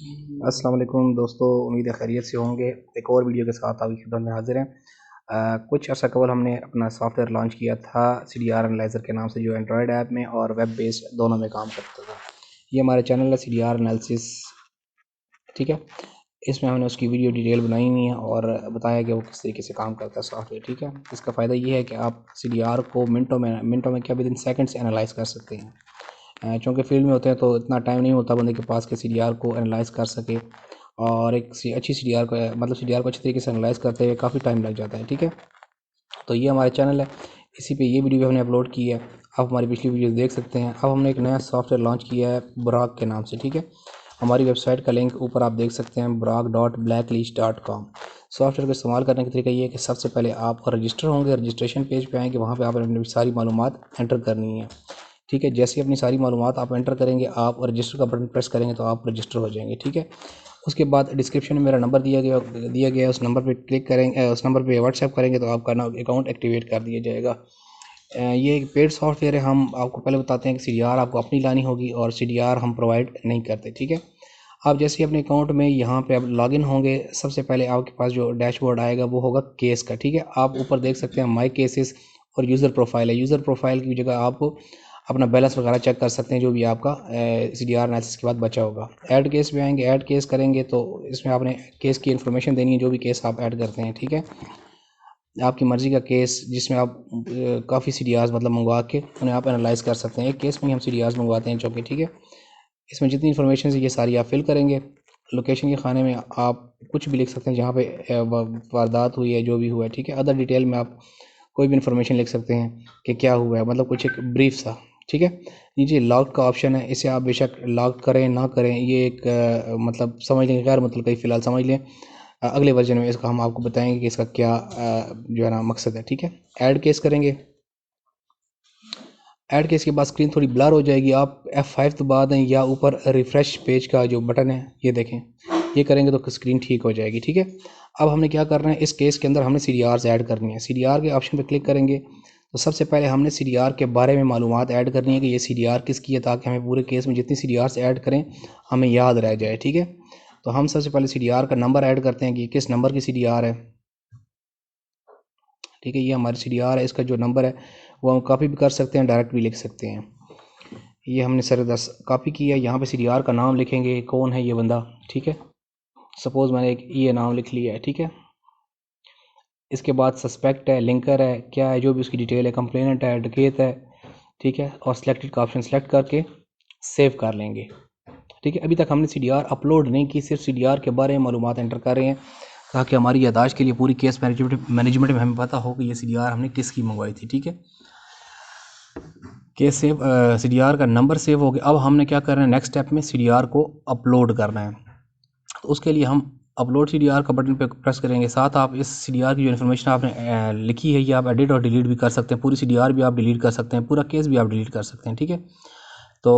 अस्सलाम वालेकुम दोस्तों, उम्मीद है खैरियत से होंगे। एक और वीडियो के साथ आपकी खिदमत में हाजिर हैं। कुछ अर्सा कबल हमने अपना सॉफ्टवेयर लॉन्च किया था CDR एनालाइज़र के नाम से, जो एंड्रॉयड ऐप में और वेब बेस्ड दोनों में काम करता था। ये हमारे चैनल है CDR एनालिसिस, ठीक है। इसमें हमने उसकी वीडियो डिटेल बनाई हुई है और बताया कि वो किस तरीके से काम करता है सॉफ्टवेयर, ठीक है। इसका फ़ायदा ये है कि आप CDR को मिनटों में क्या, विद इन सेकंड्स एनालाइज कर सकते हैं। चूँकि फील्ड में होते हैं तो इतना टाइम नहीं होता बंदे के पास कि CDR को एनालाइज कर सके, और एक अच्छी CDR को, मतलब CDR को अच्छी तरीके से एनालाइज करते हुए काफ़ी टाइम लग जाता है, ठीक है। तो ये हमारे चैनल है, इसी पे ये वीडियो भी हमने अपलोड की है। आप हमारी पिछली वीडियोस देख सकते हैं। अब हमने एक नया सॉफ्टवेयर लॉन्च किया है बुराक के नाम से, ठीक है। हमारी वेबसाइट का लिंक ऊपर आप देख सकते हैं, burak.blacklist.com। सॉफ्टवेयर को इस्तेमाल करने का तरीका ये है कि सबसे पहले आप रजिस्टर होंगे, रजिस्ट्रेशन पेज पे आएंगे, वहाँ पे आपने अपनी सारी मालूमात एंटर करनी है, ठीक है। जैसे ही अपनी सारी मालूमात आप एंटर करेंगे, आप रजिस्टर का बटन प्रेस करेंगे तो आप रजिस्टर हो जाएंगे, ठीक है। उसके बाद डिस्क्रिप्शन में मेरा नंबर दिया गया है, उस नंबर पे क्लिक करेंगे, उस नंबर पे व्हाट्सएप करेंगे तो आपका अकाउंट एक्टिवेट कर दिया जाएगा। ये एक पेड सॉफ्टवेयर है। हम आपको पहले बताते हैं कि CDR आपको अपनी लानी होगी और CDR हम प्रोवाइड नहीं करते, ठीक है। आप जैसे ही अपने अकाउंट में यहाँ पे आप लॉगिन होंगे, सबसे पहले आपके पास जो डैशबोर्ड आएगा वो होगा केस का, ठीक है। आप ऊपर देख सकते हैं माई केसेस और यूज़र प्रोफाइल है। यूज़र प्रोफाइल की जगह आप अपना बैलेंस वगैरह चेक कर सकते हैं, जो भी आपका CDR एनालिसिस के बाद बचा होगा। ऐड केस में आएंगे, ऐड केस करेंगे तो इसमें आपने केस की इन्फॉर्मेशन देनी है, जो भी केस आप ऐड करते हैं, ठीक है। आपकी मर्ज़ी का केस जिसमें आप काफ़ी CDRs मतलब मंगवा के उन्हें आप एनालाइज कर सकते हैं। एक केस में ही हम CDRs मंगवाते हैं चौके, ठीक है। इसमें जितनी इन्फॉर्मेशन है ये सारी आप फिल करेंगे। लोकेशन के खाने में आप कुछ भी लिख सकते हैं जहाँ पे वारदात हुई है, जो भी हुआ है, ठीक है। अदर डिटेल में आप कोई भी इन्फॉर्मेशन लिख सकते हैं कि क्या हुआ है, मतलब कुछ एक ब्रीफ सा, ठीक है। नीचे लॉग का ऑप्शन है, इसे आप बेशक लॉग करें ना करें, ये एक मतलब समझ लें, गैर मतलब कहीं फ़िलहाल समझ लें। अगले वर्जन में इसका हम आपको बताएंगे कि इसका क्या जो है ना मकसद है, ठीक है। ऐड केस करेंगे। ऐड केस के बाद स्क्रीन थोड़ी ब्लर हो जाएगी, आप F5 दबा दें या ऊपर रिफ़्रेश पेज का जो बटन है ये देखें, ये करेंगे तो स्क्रीन ठीक हो जाएगी, ठीक है। अब हमने क्या करना है, इस केस के अंदर हमने CDRs ऐड करनी है। CDR के ऑप्शन पर क्लिक करेंगे तो सबसे पहले हमने CDR के बारे में मालूमात ऐड करनी है कि ये CDR किसकी है, ताकि हमें पूरे केस में जितनी CDRs ऐड करें हमें याद रह जाए, ठीक है। तो हम सबसे पहले CDR का नंबर ऐड करते हैं कि किस नंबर की CDR है, ठीक है। ये हमारी CDR है, इसका जो नंबर है वो हम कॉपी भी कर सकते हैं, डायरेक्ट भी लिख सकते हैं। ये हमने सर 10 कॉपी किया। यहाँ पे CDR का नाम लिखेंगे, कौन है ये बंदा, ठीक है। सपोज़ मैंने एक ये नाम लिख लिया है, ठीक है। इसके बाद सस्पेक्ट है, लिंकर है, क्या है, जो भी उसकी डिटेल है, कंप्लेनेंट है, डकैत है, ठीक है। और सिलेक्टेड का ऑप्शन सेलेक्ट करके सेव कर लेंगे, ठीक है। अभी तक हमने CDR अपलोड नहीं की, सिर्फ CDR के बारे में मालूमात एंटर कर रहे हैं, ताकि हमारी यादाश्त के लिए पूरी केस मैनेजमेंट में हमें पता हो कि ये CDR हमने किसकी मंगवाई थी, ठीक है। केस सेव, CDR का नंबर सेव हो गया। अब हमने क्या करना है, नेक्स्ट स्टेप में CDR को अपलोड करना है। तो उसके लिए हम अपलोड CDR का बटन पे प्रेस करेंगे। साथ आप इस CDR की जो इन्फॉर्मेशन आपने लिखी है ये आप एडिट और डिलीट भी कर सकते हैं। पूरी CDR भी आप डिलीट कर सकते हैं, पूरा केस भी आप डिलीट कर सकते हैं, ठीक है। तो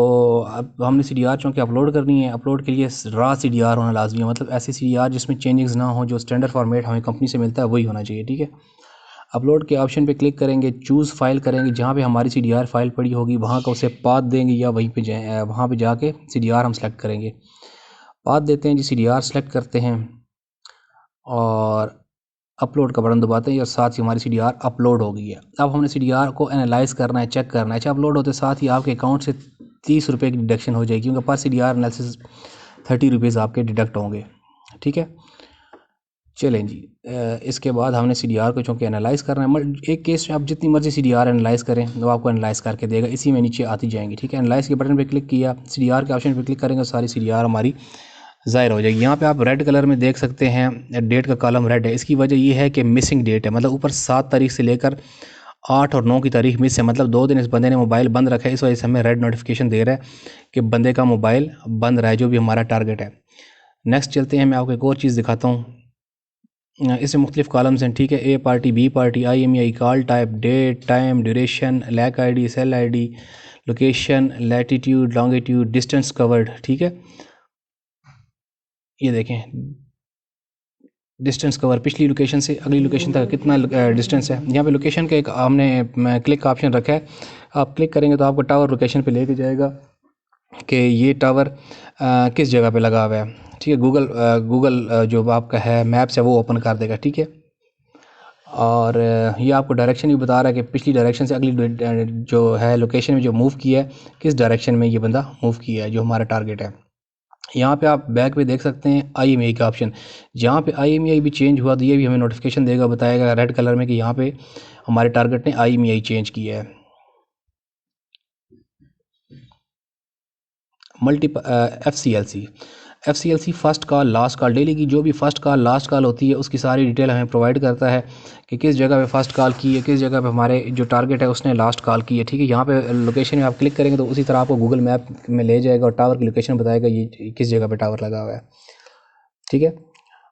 अब हमने CDR चूँकि अपलोड करनी है, अपलोड के लिए रॉ CDR होना लाजमी है, मतलब ऐसी CDR जिसमें चेंजेस ना हो, जो स्टैंडर्ड फॉर्मेट हमें कंपनी से मिलता है वही होना चाहिए, ठीक है। अपलोड के ऑप्शन पे क्लिक करेंगे, चूज़ फाइल करेंगे, जहाँ पे हमारी CDR फाइल पड़ी होगी वहाँ का उसे पाथ देंगे, या वहीं पे वहाँ पे जाके CDR हम सेलेक्ट करेंगे। पाथ देते हैं जी, CDR सेलेक्ट करते हैं और अपलोड का बटन दबाते हैं और साथ ही हमारी CDR अपलोड हो गई है। अब हमने CDR को एनालाइज करना है, चेक करना है। अच्छा, अपलोड होते साथ ही आपके अकाउंट से 30 रुपये की डिडक्शन हो जाएगी, क्योंकि पर CDR एनालिसिस 30 रुपीज़ आपके डिडक्ट होंगे, ठीक है। चलें जी, इसके बाद हमने CDR को चूँकि एनालाइज़ करना है, एक केस में आप जितनी मर्ज़ी CDR एनालाइज़ करें वो आपको एनालाइज़ करके देगा, इसी में नीचे आती जाएंगी, ठीक है। एनालाइज़ के बटन पे क्लिक किया, CDR के ऑप्शन पे क्लिक करेंगे, सारी CDR हमारी ज़ाहिर हो जाएगी। यहाँ पे आप रेड कलर में देख सकते हैं, डेट का कॉलम रेड है। इसकी वजह ये है कि मिसिंग डेट है, मतलब ऊपर 7 तारीख से लेकर 8 और 9 की तारीख मिस है, मतलब 2 दिन इस बंदे ने मोबाइल बंद रखा है, इस वजह से हमें रेड नोटिफिकेशन दे रहा है कि बंदे का मोबाइल बंद रहा है, जो भी हमारा टारगेट है। नेक्स्ट चलते हैं, मैं आपको एक और चीज़ दिखाता हूँ। इसमें मुख्तलिफ कॉलम्स हैं, ठीक है। A party, B party, IMEI, call type, date, time, duration, LAC ID, cell ID, location, latitude, longitude, distance covered, ठीक है। ये देखें, डिस्टेंस कवर पिछली लोकेशन से अगली लोकेशन तक कितना डिस्टेंस है। यहाँ पे लोकेशन का एक हमने क्लिक का ऑप्शन रखा है, आप क्लिक करेंगे तो आपको टावर लोकेशन पे लेके जाएगा। कि ये टावर किस जगह पे लगा हुआ है। ठीक है, गूगल जो आपका है मैप्स है वो ओपन कर देगा। ठीक है, और ये आपको डायरेक्शन भी बता रहा है कि पिछली डायरेक्शन से अगली जो है लोकेशन में जो मूव किया है, किस डायरेक्शन में ये बंदा मूव किया है जो हमारा टारगेट है। यहाँ पे आप बैक पे देख सकते हैं IMEI का ऑप्शन। जहाँ पे IMEI भी चेंज हुआ तो ये भी हमें नोटिफिकेशन देगा, बताएगा रेड कलर में कि यहाँ पे हमारे टारगेट ने IMEI चेंज किया है। FCLC first call last call, daily की जो भी फर्स्ट कॉल लास्ट कॉल होती है उसकी सारी डिटेल हमें प्रोवाइड करता है कि किस जगह पे फर्स्ट कॉल की है, किस जगह पे हमारे जो टारगेट है उसने लास्ट कॉल की है। ठीक है, यहाँ पे लोकेशन में आप क्लिक करेंगे तो उसी तरह आपको गूगल मैप में ले जाएगा और टावर की लोकेशन बताएगा ये किस जगह पे टावर लगा हुआ है। ठीक है,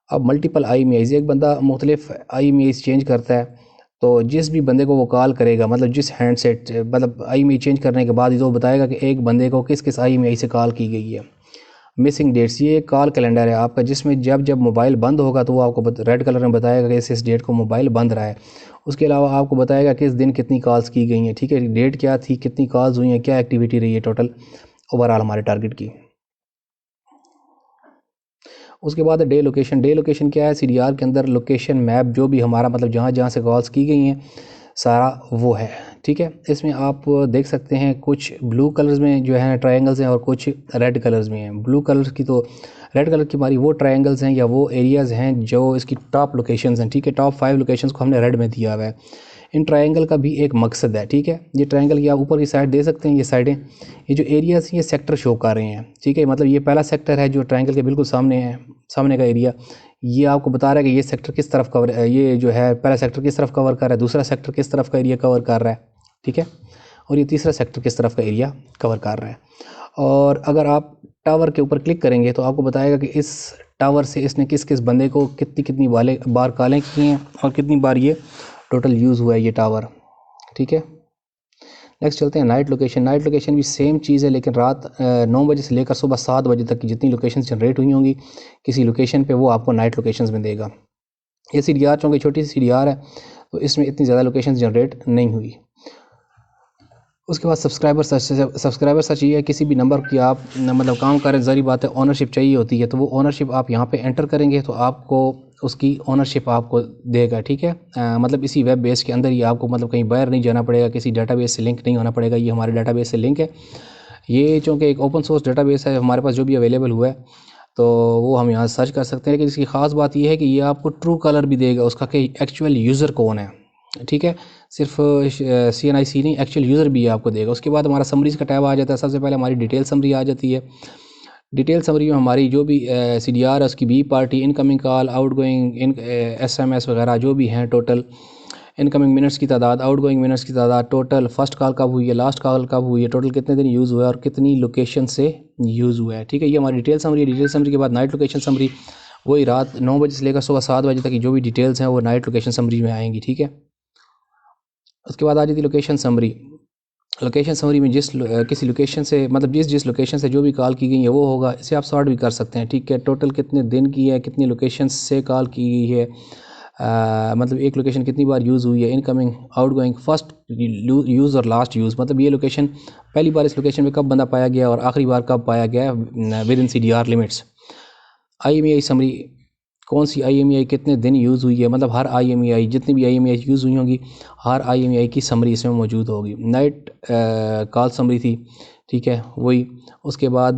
अब मल्टीपल IMEI, एक बंदा मुख्तलिफ IMEI चेंज करता है तो जिस भी बंदे को वो कॉल करेगा, मतलब जिस हैंडसेट, मतलब IMEI चेंज करने के बाद ही तो बताएगा कि एक बंदे को किस किस IMEI से कॉल की गई है। मिसिंग डेट्स, ये एक कॉल कैलेंडर है आपका जिसमें जब जब मोबाइल बंद होगा तो वो आपको रेड कलर में बताएगा कि इस डेट को मोबाइल बंद रहा है। उसके अलावा आपको बताएगा किस दिन कितनी कॉल्स की गई हैं। ठीक है, डेट क्या थी, कितनी कॉल्स हुई हैं, क्या एक्टिविटी रही है टोटल ओवरऑल हमारे टारगेट की। उसके बाद डे लोकेशन। डे लोकेशन क्या है, CDR के अंदर लोकेशन मैप जो भी हमारा मतलब जहाँ जहाँ से कॉल्स की गई हैं सारा वो है। ठीक है, इसमें आप देख सकते हैं कुछ ब्लू कलर्स में जो है ट्रायंगल्स हैं और कुछ रेड कलर्स में हैं। ब्लू कलर की तो रेड कलर की हमारी वो ट्रायंगल्स हैं या वो एरियाज़ हैं जो इसकी टॉप लोकेशंस हैं। ठीक है, टॉप 5 लोकेशंस को हमने रेड में दिया हुआ है। इन ट्रायंगल का भी एक मकसद है। ठीक है, ये ट्रायंगल की आप ऊपर की साइड दे सकते हैं, ये साइडें, ये जो एरियाज़ ये सेक्टर शो कर रहे हैं। ठीक है, मतलब ये पहला सेक्टर है जो ट्रायंगल के बिल्कुल सामने है, सामने का एरिया। ये आपको बता रहा है कि ये सेक्टर किस तरफ कवर, ये जो है पहला सेक्टर किस तरफ कवर कर रहा है, दूसरा सेक्टर किस तरफ का एरिया कवर कर रहा है। ठीक है, और ये तीसरा सेक्टर किस तरफ का एरिया कवर कर रहा है। और अगर आप टावर के ऊपर क्लिक करेंगे तो आपको बताएगा कि इस टावर से इसने किस किस बंदे को कितनी कितनी बार कॉलें की हैं और कितनी बार ये टोटल यूज़ हुआ है ये टावर। ठीक है, नेक्स्ट चलते हैं नाइट लोकेशन। नाइट लोकेशन भी सेम चीज़ है लेकिन रात 9 बजे से लेकर सुबह 7 बजे तक की जितनी लोकेशन जनरेट हुई होंगी किसी लोकेशन पे वो आपको नाइट लोकेशंस में देगा। ये CDR चूँकि छोटी सी CDR है तो इसमें इतनी ज़्यादा लोकेशंस जनरेट नहीं हुई। उसके बाद सब्सक्राइबर सर्च ये है किसी भी नंबर की आप मतलब काम करें, ज़ाहिर बात है ऑनरशिप चाहिए होती है तो वो ऑनरशिप आप यहाँ पे एंटर करेंगे तो आपको उसकी ऑनरशिप आपको देगा। ठीक है, मतलब इसी वेब बेस के अंदर ही आपको मतलब कहीं बाहर नहीं जाना पड़ेगा, किसी डाटाबेस से लिंक नहीं होना पड़ेगा। ये हमारे डाटाबेस से लिंक है। ये चूँकि एक ओपन सोर्स डाटाबेस है हमारे पास जो भी अवेलेबल हुआ है तो वो हम यहाँ सर्च कर सकते हैं। लेकिन इसकी ख़ास बात यह है कि ये आपको ट्रू कलर भी देगा उसका कि एक्चुअल यूज़र कौन है। ठीक है, सिर्फ CNIC नहीं, एक्चुअल यूज़र भी आपको देगा। उसके बाद हमारा समरीज़ का टैब आ जाता है। सबसे पहले हमारी डिटेल समरी आ जाती है। डिटेल समरी में हमारी जो भी CDR है उसकी B party, incoming call, outgoing SMS वगैरह जो भी हैं, टोटल इनकमिंग मिनट्स की तादाद, आउटगोइंग मिनट्स की तादाद, टोटल फर्स्ट कॉल कब हुई है, लास्ट कॉल कब हुई है, टोटल कितने दिन यूज़ हुआ है और कितनी लोकेशन से यूज़ हुआ है। ठीक है, ये हमारी डिटेल समरी है। डिटेल समरी के बाद नाइट लोकेशन समरी, वही रात 9 बजे से लेकर सुबह 7 बजे तक की जो भी डिटेल्स हैं वो नाइट लोकेशन समरी में आएंगी। ठीक है, उसके बाद आ जाती लोकेशन समरी। लोकेशन समरी में किसी लोकेशन से मतलब जिस लोकेशन से जो भी कॉल की गई है वो होगा। इसे आप सॉर्ट भी कर सकते हैं। ठीक है, टोटल कितने दिन की है, कितनी लोकेशन से कॉल की गई है, मतलब एक लोकेशन कितनी बार यूज़ हुई है, इनकमिंग, आउटगोइंग, फर्स्ट यूज़ और लास्ट यूज़, मतलब ये लोकेशन पहली बार इस लोकेशन में कब बंदा पाया गया और आखिरी बार कब पाया गया with in CDR limits. IMEI summary, कौन सी IMEI कितने दिन यूज़ हुई है, मतलब हर IMEI जितनी भी IMEI यूज़ हुई होंगी हर IMEI की समरी इसमें मौजूद होगी। नाइट कॉल समरी थी। ठीक है, वही। उसके बाद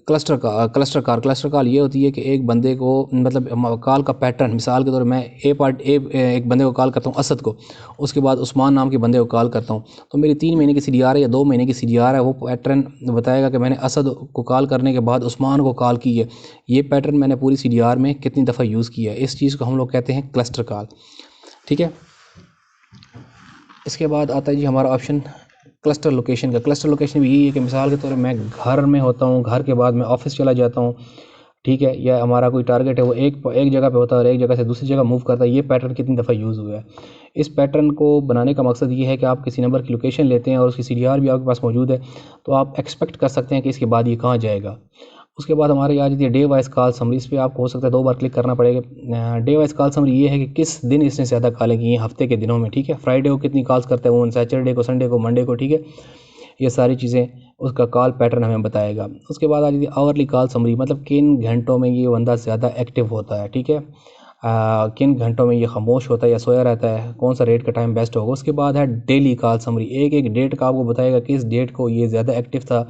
क्लस्टर कॉल ये होती है कि एक बंदे को मतलब कॉल का पैटर्न, मिसाल के तौर मैं एक बंदे को कॉल करता हूँ असद को, उसके बाद उस्मान नाम के बंदे को कॉल करता हूँ तो मेरी 3 महीने की CDR है या 2 महीने की CDR है, वो पैटर्न बताएगा कि मैंने असद को कॉल करने के बाद उस्मान को कॉल की है। ये पैटर्न मैंने पूरी CDR में कितनी दफ़ा यूज़ किया है। इस चीज़ को हम लोग कहते हैं क्लस्टर कॉल। ठीक है, इसके बाद आता है जी हमारा ऑप्शन क्लस्टर लोकेशन का। क्लस्टर लोकेशन भी यही है कि मिसाल के तौर पर मैं घर में होता हूँ, घर के बाद मैं ऑफिस चला जाता हूँ। ठीक है, या हमारा कोई टारगेट है वो एक जगह पे होता है और एक जगह से दूसरी जगह मूव करता है। ये पैटर्न कितनी दफ़ा यूज़ हुआ है। इस पैटर्न को बनाने का मकसद ये है कि आप किसी नंबर की लोकेशन लेते हैं और उसकी CDR भी आपके पास मौजूद है तो आप एक्सपेक्ट कर सकते हैं कि इसके बाद ये कहाँ जाएगा। उसके बाद हमारे आ जाती है डे वाइज कॉल समरी। इस पर आपको हो सकता है 2 बार क्लिक करना पड़ेगा। डे वाइज कॉल समरी ये है कि किस दिन इसने ज़्यादा कॉलें की हैं हफ्ते के दिनों में। ठीक है, फ्राइडे को कितनी कॉल्स करता है वो, सैटरडे को, संडे को, मंडे को। ठीक है, ये सारी चीज़ें उसका कॉल पैटर्न हमें बताएगा। उसके बाद आ जाती है आवरली कॉल समरी, मतलब किन घंटों में ये बंदा ज़्यादा एक्टिव होता है, ठीक है। किन घंटों में ये खामोश होता है या सोया रहता है, कौन सा डेट का टाइम बेस्ट होगा। उसके बाद है डेली कॉल समरी, एक एक डेट का आपको बताएगा किस डेट को ये ज़्यादा एक्टिव था,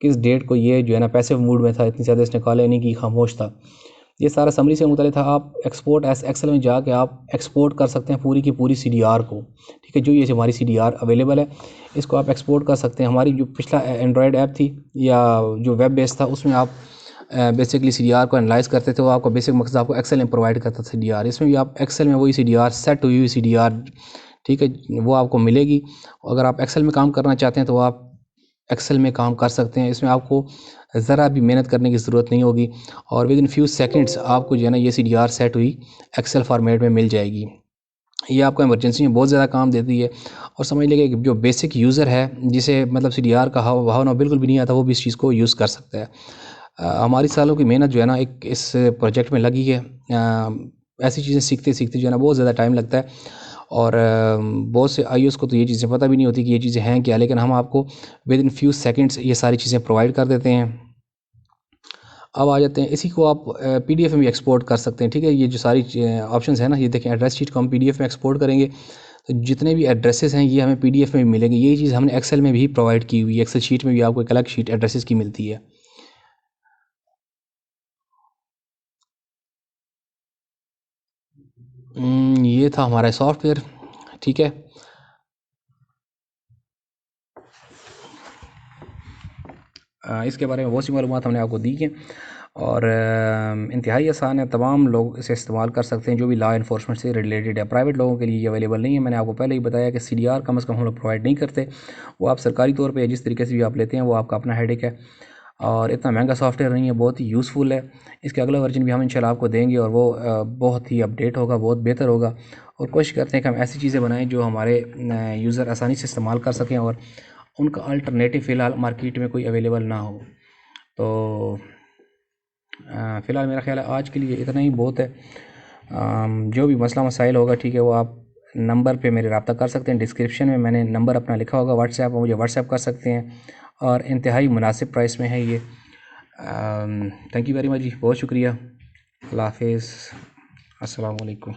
किस डेट को ये जो है ना पैसिव मूड में था, इतनी ज़्यादा इसने कॉलें नहीं की, खामोश था। ये सारा समरी से मुतल्लिक़ था। आप एक्सपोर्ट एस एक्सेल में जाके आप एक्सपोर्ट कर सकते हैं पूरी की पूरी CDR को, ठीक है। जो ये हमारी CDR अवेलेबल है, इसको आप एक्सपोर्ट कर सकते हैं। हमारी जो पिछला एंड्रॉयड ऐप थी या जो वेब बेस्ड था, उसमें आप बेसिकली CDR को एनालाइज करते थे। वो आपको बेसिक मकसद आपको एक्सेल में प्रोवाइड करता था CDR। इसमें भी आप एक्सेल में वही CDR, सेट हुई हुई CDR, ठीक है, वो आपको मिलेगी। अगर आप एक्सेल में काम करना चाहते हैं तो आप एक्सेल में काम कर सकते हैं। इसमें आपको ज़रा भी मेहनत करने की ज़रूरत नहीं होगी और विद इन फ्यू सेकंड्स आपको जो है ना ये CDR सेट हुई एक्सेल फॉर्मेट में मिल जाएगी। ये आपको इमरजेंसी में बहुत ज़्यादा काम देती है। और समझ लीजिए कि जो बेसिक यूज़र है, जिसे मतलब CDR का भावना बिल्कुल भी नहीं आता, वो भी इस चीज़ को यूज़ कर सकता है। हमारी सालों की मेहनत जो है ना एक इस प्रोजेक्ट में लगी है। ऐसी चीज़ें सीखते सीखते जो है ना बहुत ज़्यादा टाइम लगता है और बहुत से IOs को तो ये चीज़ें पता भी नहीं होती कि ये चीज़ें हैं क्या, लेकिन हम आपको विद इन फ्यू सेकंड्स ये सारी चीज़ें प्रोवाइड कर देते हैं। अब आ जाते हैं, इसी को आप PDF में भी एक्सपोर्ट कर सकते हैं, ठीक है। ये जो सारी ऑप्शंस हैं ना, ये देखें, एड्रेस शीट को हम PDF में एक्सपोर्ट करेंगे तो जितने भी एड्रेसेस हैं ये हमें PDF में भी मिलेंगे। यही चीज़ हमने एक्सेल में भी प्रोवाइड की हुई है। एक्सेल शीट में भी आपको एक अलग शीट एड्रेसेस की मिलती है। ये था हमारा सॉफ्टवेयर, ठीक है। इसके बारे में बहुत सी मालूमात हमने आपको दी हैं और इंतहाई आसान है। तमाम लोग इसे इस्तेमाल कर सकते हैं जो भी लॉ इन्फोर्समेंट से रिलेटेड है। प्राइवेट लोगों के लिए ये अवेलेबल नहीं है। मैंने आपको पहले ही बताया कि CDR कम से कम हम लोग प्रोवाइड नहीं करते। वो आप सरकारी तौर पे जिस तरीके से भी आप लेते हैं वो आपका अपना हेडेक है और इतना महंगा सॉफ्टवेयर नहीं है, बहुत ही यूज़फुल है। इसके अगला वर्जन भी हम इंशाल्लाह आपको देंगे और वो बहुत ही अपडेट होगा, बहुत बेहतर होगा। और कोशिश करते हैं कि हम ऐसी चीज़ें बनाएं जो हमारे यूज़र आसानी से इस्तेमाल कर सकें और उनका अल्टरनेटिव फ़िलहाल मार्केट में कोई अवेलेबल ना हो। तो फ़िलहाल मेरा ख्याल है आज के लिए इतना ही बहुत है। जो भी मसला मसाइल होगा, ठीक है, वो आप नंबर पे मेरे रब्ता कर सकते हैं। डिस्क्रिप्शन में मैंने नंबर अपना लिखा होगा व्हाट्सएप, मुझे व्हाट्सएप कर सकते हैं और इंतहाई मुनासिब प्राइस में है ये। थैंक यू वेरी मच जी, बहुत शुक्रिया। अल्लाह हाफ़िज़, अस्सलाम वालेकुम।